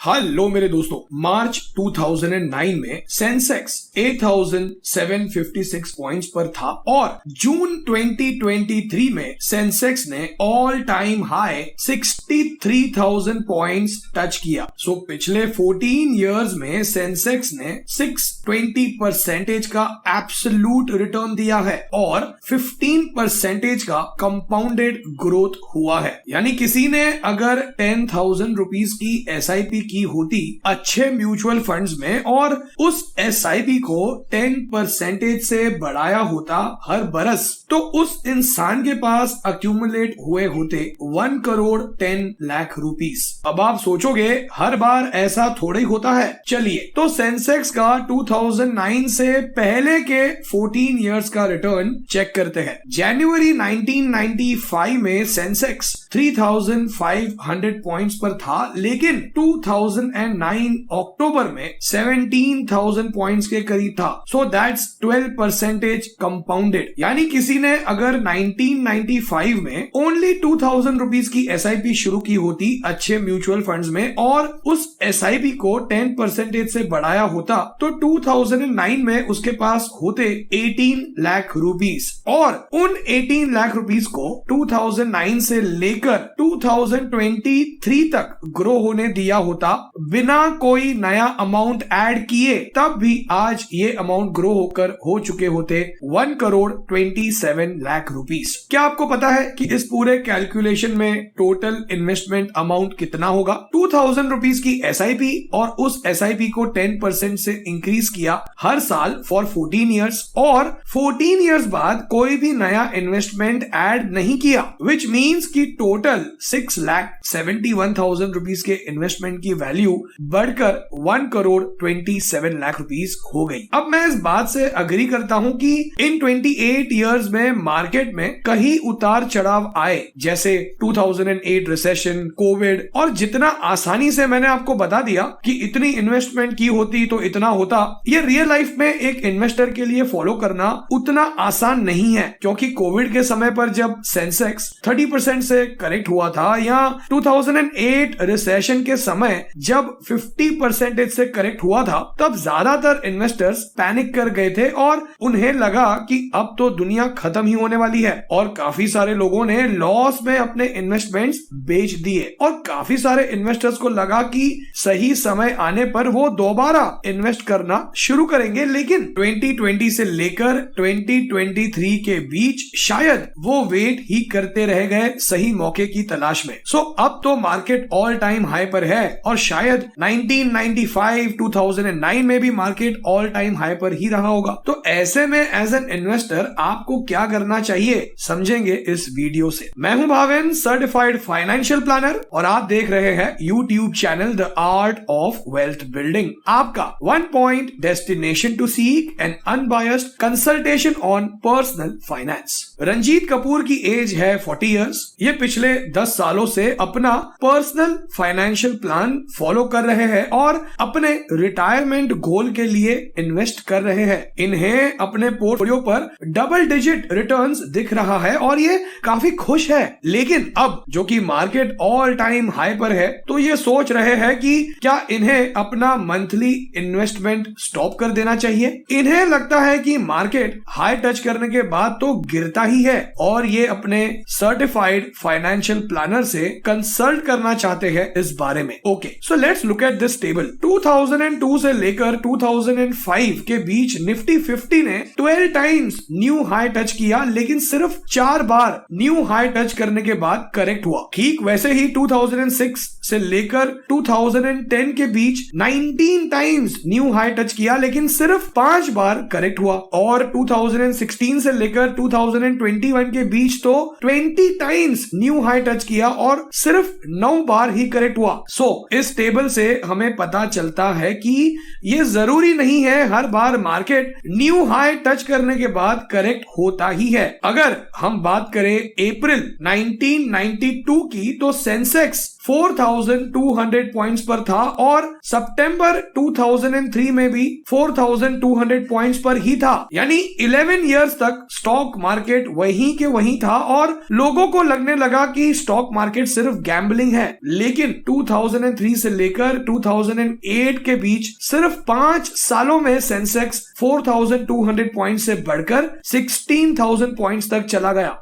Hello मेरे दोस्तों, मार्च 2009 में सेंसेक्स 8,756 पॉइंट्स पर था और जून 2023 में सेंसेक्स ने all time high 63,000 points touch किया। सो पिछले 14 इयर्स में सेंसेक्स ने 620% का एब्सोल्यूट रिटर्न दिया है और 15% का कंपाउंडेड ग्रोथ हुआ है। यानी किसी ने अगर 10,000 रुपीज की SIP की होती अच्छे म्यूचुअल फंड्स में और उस SIP को 10% से बढ़ाया होता हर बरस, तो उस इंसान के पास अक्यूमुलेट हुए होते 1 करोड़ 10 लाख रुपीस। अब आप सोचोगे हर बार ऐसा थोड़ा ही होता है। चलिए तो सेंसेक्स का 2009 से पहले के 14 इयर्स का रिटर्न चेक करते हैं। जनवरी 1995 में सेंसेक्स 3,500 पॉइंट्स पर था, लेकिन 2009 अक्टूबर में 17,000 पॉइंट्स के करीब था। So that's 12% compounded. यानी किसी ने अगर 1995 में ओनली 2,000 रुपीज की SIP शुरू की होती अच्छे म्यूचुअल फंड्स में और उस SIP को 10% से बढ़ाया होता, तो 2009 में उसके पास होते 18 लाख रुपीस और उन 18 लाख रुपीस को 2009 से लेकर 2023 तक ग्रो होने दिया होता बिना कोई नया अमाउंट ऐड किए, तब भी आज ये अमाउंट ग्रो होकर हो चुके होते 1 करोड़ 27 लाख रुपीस। क्या आपको पता है कि इस पूरे कैलकुलेशन में टोटल इन्वेस्टमेंट अमाउंट कितना होगा? 2,000 रुपीस की SIP और उस SIP को 10% से इंक्रीज किया हर साल फॉर 14 इयर्स और 14 इयर्स बाद कोई भी नया इन्वेस्टमेंट ऐड नहीं किया, विच मीन्स कि टोटल 6,71,000 रुपीस के इन्वेस्टमेंट की वैल्यू बढ़कर 1 करोड़ 27 लाख रुपीस हो गई। अब मैं इस बात से अग्री करता हूं कि इन 28 इयर्स में मार्केट में कहीं उतार चढ़ाव आए, जैसे 2008 रिसेशन, कोविड, और जितना आसानी से मैंने आपको बता दिया कि इतनी इन्वेस्टमेंट की होती तो इतना होता, ये रियल लाइफ में एक इन्वेस्टर के लिए फॉलो करना उतना आसान नहीं है। क्योंकि कोविड के समय पर जब सेंसेक्स 30% से करेक्ट हुआ था या 2008 रिसेशन के समय जब 50% से करेक्ट हुआ था, तब ज्यादातर इन्वेस्टर्स पैनिक कर गए थे और उन्हें लगा कि अब तो दुनिया खत्म ही होने वाली है और काफी सारे लोगों ने लॉस में अपने इन्वेस्टमेंट्स बेच दिए और काफी सारे इन्वेस्टर्स को लगा कि सही समय आने पर वो दोबारा इन्वेस्ट करना शुरू करेंगे। लेकिन 2020 से लेकर 2023 के बीच शायद वो वेट ही करते रह गए सही मौके की तलाश में। सो अब तो मार्केट ऑल टाइम हाई पर है और शायद 1995 2009 में भी मार्केट ऑल टाइम हाई पर ही रहा होगा। तो ऐसे में एज एन इन्वेस्टर आपको क्या करना चाहिए, समझेंगे इस वीडियो से। मैं हूं भावेन, सर्टिफाइड फाइनेंशियल प्लानर, और आप देख रहे हैं YouTube channel the art of wealth building, आपका 1 point destination to seek an unbiased consultation on personal finance. Ranjit Kapoor की एज है 40 इयर्स। ये पिछले 10 सालों से अपना पर्सनल फाइनेंशियल प्लान फॉलो कर रहे हैं और अपने रिटायरमेंट गोल के लिए इन्वेस्ट कर रहे हैं। इन्हें अपने पोर्टफोलियो पर डबल डिजिट रिटर्न्स दिख रहा है और ये काफी खुश है। लेकिन अब जो कि मार्केट ऑल टाइम हाई पर है, तो ये सोच रहे हैं कि क्या इन्हें अपना मंथली इन्वेस्टमेंट स्टॉप कर देना चाहिए। इन्हें लगता है कि मार्केट हाई टच करने के बाद तो गिरता ही है और ये अपने सर्टिफाइड फाइनेंशियल प्लानर से कंसल्ट करना चाहते हैं इस बारे में। Okay, so let's look at this table. 2002 से लेकर 2005 के बीच निफ्टी 50 ने 12 टाइम्स न्यू हाई टच किया, लेकिन सिर्फ 4 बार न्यू हाई टच करने के बाद करेक्ट हुआ। ठीक वैसे ही 2006 से लेकर 2010 के बीच 19 टाइम्स न्यू हाई टच किया, लेकिन सिर्फ 5 बार करेक्ट हुआ। और 2016 से लेकर 2021 के बीच तो 20 टाइम्स न्यू हाई टच किया और सिर्फ 9 बार ही करेक्ट हुआ। सो इस टेबल से हमें पता चलता है कि ये जरूरी नहीं है हर बार मार्केट न्यू हाई टच करने के बाद करेक्ट होता ही है। अगर हम बात करें अप्रैल 1992 की, तो सेंसेक्स 4,200 पॉइंट्स पर था और सितंबर 2003 में भी 4,200 पॉइंट्स पर ही था। यानी 11 इयर्स तक स्टॉक मार्केट वहीं के वहीं था और लोगों को लगने लगा कि स्टॉक मार्केट सिर्फ गैम्बलिंग है। लेकिन 2003 से लेकर 2008 के बीच सिर्फ 5 सालों में सेंसेक्स 4,200 पॉइंट से बढ़कर 16,000 पॉइंट्स तक चला गया।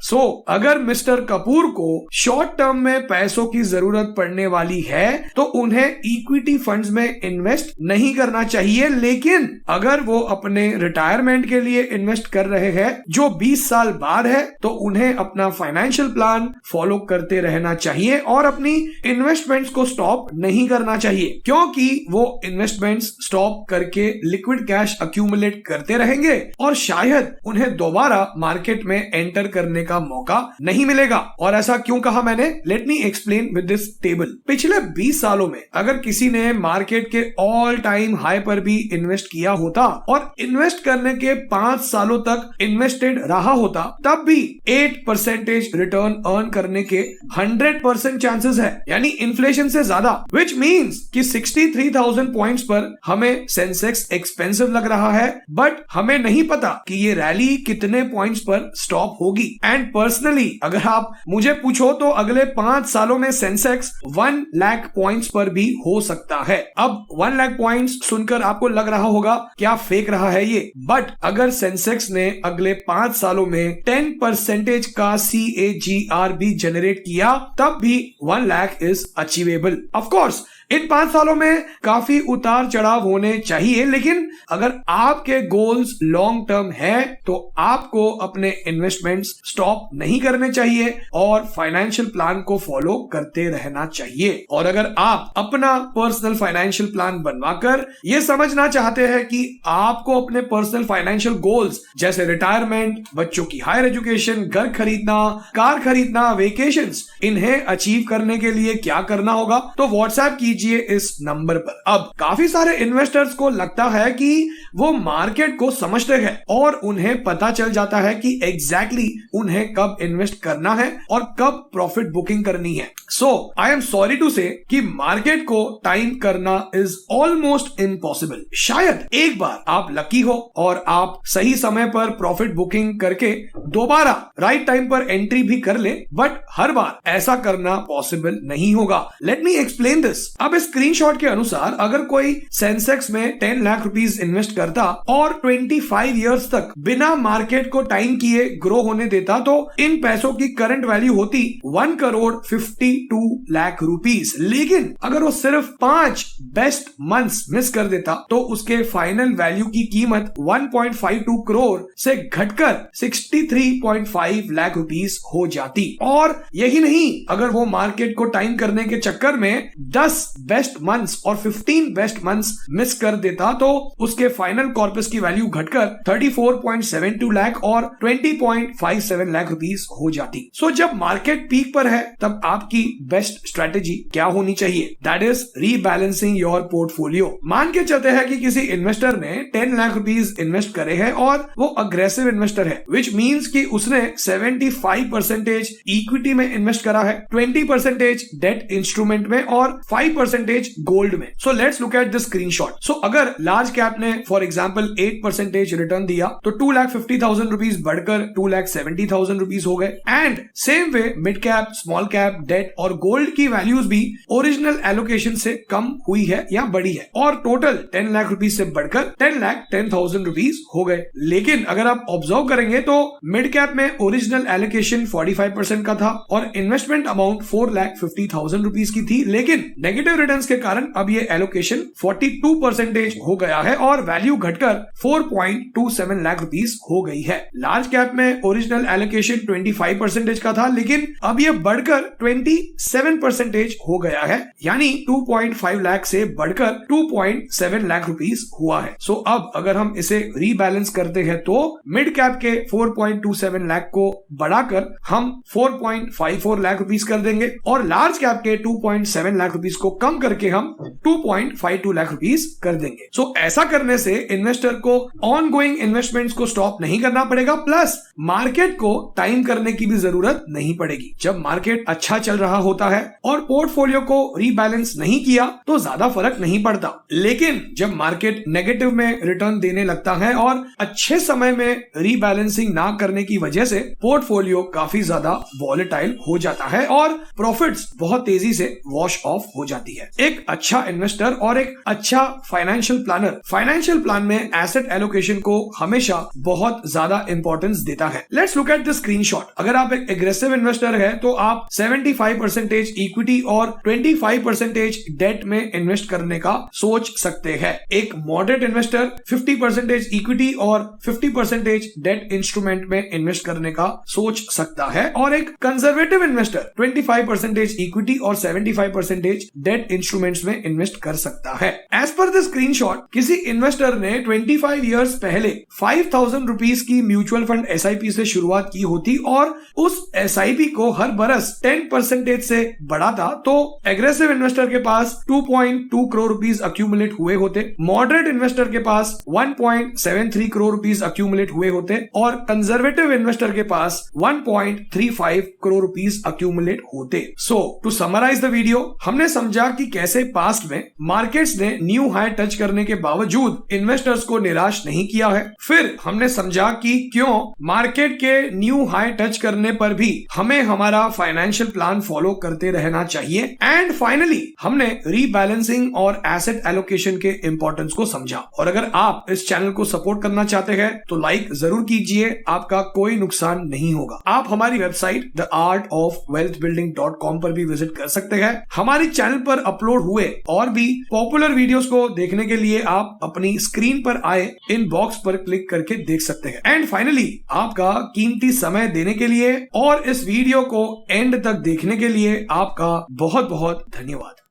अगर मिस्टर कपूर को शॉर्ट टर्म में पैसों की जरूरत पड़ने वाली है तो उन्हें इक्विटी फंड्स में इन्वेस्ट नहीं करना चाहिए, लेकिन अगर वो अपने रिटायरमेंट के लिए इन्वेस्ट कर रहे हैं जो 20 साल बाद है तो उन्हें अपना फाइनेंशियल प्लान फॉलो करते रहना चाहिए और अपनी इन्वेस्टमेंट्स को स्टॉप नहीं करना चाहिए, क्योंकि वो इन्वेस्टमेंट्स स्टॉप करके लिक्विड कैश अक्यूमुलेट करते रहेंगे और शायद उन्हें दोबारा मार्केट में एंटर करने का मौका नहीं मिलेगा। और ऐसा क्यों कहा मैंने? Let me explain with this table. पिछले 20 सालों में अगर किसी ने मार्केट के ऑल टाइम हाई पर भी इन्वेस्ट किया होता और इन्वेस्ट करने के 5 सालों तक इन्वेस्टेड रहा होता, तब भी 8% रिटर्न अर्न करने के 100% चांसेस है, यानी इन्फ्लेशन से ज्यादा, विच मीन्स कि 63,000 पॉइंट्स पर हमें सेंसेक्स एक्सपेंसिव लग रहा है, बट हमें नहीं पता कि ये रैली कितने पॉइंट्स पर स्टॉप होगी। एंड पर्सनली अगर आप मुझे पूछो तो अगले 5 सालों में सेंसेक्स 1 लाख पॉइंट्स पर भी हो सकता है। अब 1 लाख पॉइंट्स सुनकर आपको लग रहा होगा क्या फेक रहा है ये, बट अगर सेंसेक्स ने अगले 5 सालों में 10% का CAGR भी जनरेट किया तब भी 1 lakh is achievable. Of course in 5 सालों में काफी उतार चढ़ाव होने चाहिए, लेकिन अगर आपके गोल्स लॉन्ग टर्म है तो आपको अपने इन्वेस्टमेंट्स स्टॉप नहीं करने चाहिए और फाइनेंशियल प्लान को फॉलो करते रहना चाहिए। और अगर आप अपना पर्सनल फाइनेंशियल प्लान बनवाकर ये समझना चाहते हैं कि आपको अपने पर्सनल फाइनेंशियल गोल्स जैसे रिटायरमेंट, बच्चों की हायर एजुकेशन, घर खरीदना, कार खरीदना, वेकेशंस, इन्हें अचीव करने के लिए क्या करना होगा, तो व्हाट्सएप कीजिए इस नंबर पर। अब काफी सारे इन्वेस्टर्स को लगता है कि वो मार्केट को समझते हैं और उन्हें पता चल जाता है कि एग्जैक्टली उन्हें कब इन्वेस्ट करना है और कब प्रॉफिट बुकिंग करनी है। सो आई एम सॉरी टू से कि मार्केट को टाइम करना इज ऑलमोस्ट इम्पॉसिबल। शायद एक बार आप लकी हो और आप सही समय पर प्रॉफिट बुकिंग करके दोबारा राइट टाइम पर एंट्री भी कर ले, बट हर बार ऐसा करना पॉसिबल नहीं होगा। Let me explain this. अब इस स्क्रीनशॉट के अनुसार अगर कोई सेंसेक्स में 10 लाख रुपीस इन्वेस्ट करता और 25 इयर्स तक बिना मार्केट को टाइम किए ग्रो होने देता तो इन पैसों की करंट वैल्यू होती 1,52 लाख रुपीस। लेकिन अगर वो सिर्फ 5 बेस्ट मंथ्स मिस कर देता तो उसके फाइनल वैल्यू की कीमत 1.52 करोड़ से घटकर 63.5 लाख रुपीस हो जाती। और यही नहीं, अगर वो मार्केट को टाइम करने के चक्कर में 10 बेस्ट मंथ्स और 15 बेस्ट मंथ्स मिस कर देता तो उसके फाइनल कॉर्पस की वैल्यू घटकर 34.72 लाख और 20.57 लाख रुपीस हो जाती। सो जब मार्केट पीक पर है तब आपकी बेस्ट स्ट्रेटेजी क्या होनी चाहिए? That is rebalancing your portfolio. मान के चलते हैं कि किसी इन्वेस्टर ने 10 लाख रुपीस इन्वेस्ट करे हैं और वो अग्रेसिव इन्वेस्टर है, विच मीन्स कि उसने 75% इक्विटी में इन्वेस्ट करा है, 20% डेट इंस्ट्रूमेंट में और 5% गोल्ड में। So let's look at the screenshot. So अगर लार्ज कैप ने फॉर एग्जांपल 8% रिटर्न दिया तो 2,50,000 रुपीस बढ़कर 2,70,000 रुपीस हो गए। And same way mid cap, small cap, debt और गोल्ड की वैल्यूज भी ओरिजिनल एलोकेशन से कम हुई है या बढ़ी है और टोटल 10 लाख रुपीस से बढ़कर 10,10,000 रुपीस हो गए। लेकिन अगर आप ऑब्जर्व करेंगे तो मिड कैप में ओरिजिनल एलोकेशन 45% का था और इन्वेस्टमेंट अमाउंट 4,50,000 रुपीस की थी, लेकिन नेगेटिव रिटर्न्स के कारण अब ये एलोकेशन 42% हो गया है और वैल्यू घटकर 4.27 लाख रुपीस हो गई है। लार्ज कैप में ओरिजिनल एलोकेशन 25% का था, लेकिन अब ये बढ़कर 27% हो गया है, यानी 2.5 लाख से बढ़कर 2.7 लाख रुपीस हुआ है। सो अब अगर हम इसे रीबैलेंस करते हैं तो मिड कैप के 4.27 लाख को बढ़ाकर हम 4.54 लाख रुपीस कर देंगे और लार्ज कैप के 2.7 लाख रुपीस को कम करके हम 2.52 लाख रुपीस कर देंगे। सो ऐसा करने से इन्वेस्टर को ऑन गोइंग इन्वेस्टमेंट्स को स्टॉप नहीं करना पड़ेगा, प्लस मार्केट को टाइम करने की भी जरूरत नहीं पड़ेगी। जब मार्केट अच्छा चल रहा होता है और पोर्टफोलियो को रीबैलेंस नहीं किया तो ज्यादा फर्क नहीं पड़ता, लेकिन जब मार्केट नेगेटिव में रिटर्न देने लगता है और अच्छे समय में रीबैलेंसिंग ना करने की वजह से पोर्टफोलियो काफी ज्यादा वॉलेटाइल हो जाता है और प्रॉफिट्स बहुत तेजी से वॉश ऑफ हो जाती है। एक अच्छा इन्वेस्टर और एक अच्छा फाइनेंशियल प्लान में एसेट एलोकेशन को हमेशा बहुत ज्यादा इंपॉर्टेंस देता है। Let's look at the screenshot. अगर आप एक एग्रेसिव इन्वेस्टर है तो आप 75% इक्विटी और 25% डेट में इन्वेस्ट करने का सोच सकते हैं। एक मॉडरेट इन्वेस्टर 50% इक्विटी और 50% डेट इंस्ट्रूमेंट में इन्वेस्ट करने का सोच सकता है और एक कंजर्वेटिव इन्वेस्टर 25% इक्विटी और 75% डेट इंस्ट्रूमेंट्स में इन्वेस्ट कर सकता है। एज पर द स्क्रीनशॉट, किसी इन्वेस्टर ने 25 इयर्स पहले 5,000 रुपीज की म्यूचुअल फंड SIP से शुरुआत की होती और उस SIP को हर बरस 10% से बढ़ाता तो एग्रेसिव इन्वेस्टर के पास 2.2 करोड़ रुपीस अक्यूमुलेट हुए होते, मॉडरेट इन्वेस्टर के पास 1.73 करोड़ रुपीस अक्यूमुलेट हुए होते और कंजर्वेटिव इन्वेस्टर के पास 1.35 करोड़ रुपीस अक्यूमुलेट होते। सो टू समराइज द वीडियो, हमने समझा कि कैसे पास्ट में मार्केट्स ने न्यू हाई टच करने के बावजूद इन्वेस्टर्स को निराश नहीं किया है। फिर हमने समझा कि क्यों मार्केट के न्यू हाई टच करने पर भी हमें हमारा फाइनेंशियल प्लान फॉलो करते रहना चाहिए। एंड फाइनली हमने रीबैलेंसिंग और एसेट एलोकेशन के इंपॉर्टेंस को समझा। और अगर आप इस चैनल को सपोर्ट करना चाहते हैं तो लाइक जरूर कीजिए, आपका कोई नुकसान नहीं होगा। आप हमारी वेबसाइट theartofwealthbuilding.com पर भी विजिट कर सकते हैं। हमारी चैनल पर अपलोड हुए और भी पॉपुलर वीडियोस को देखने के लिए आप अपनी स्क्रीन पर आए इन बॉक्स पर क्लिक करके देख सकते हैं। एंड फाइनली आपका कीमती समय देने के लिए और इस वीडियो को एंड तक देखने के लिए आपका बहुत बहुत धन्यवाद।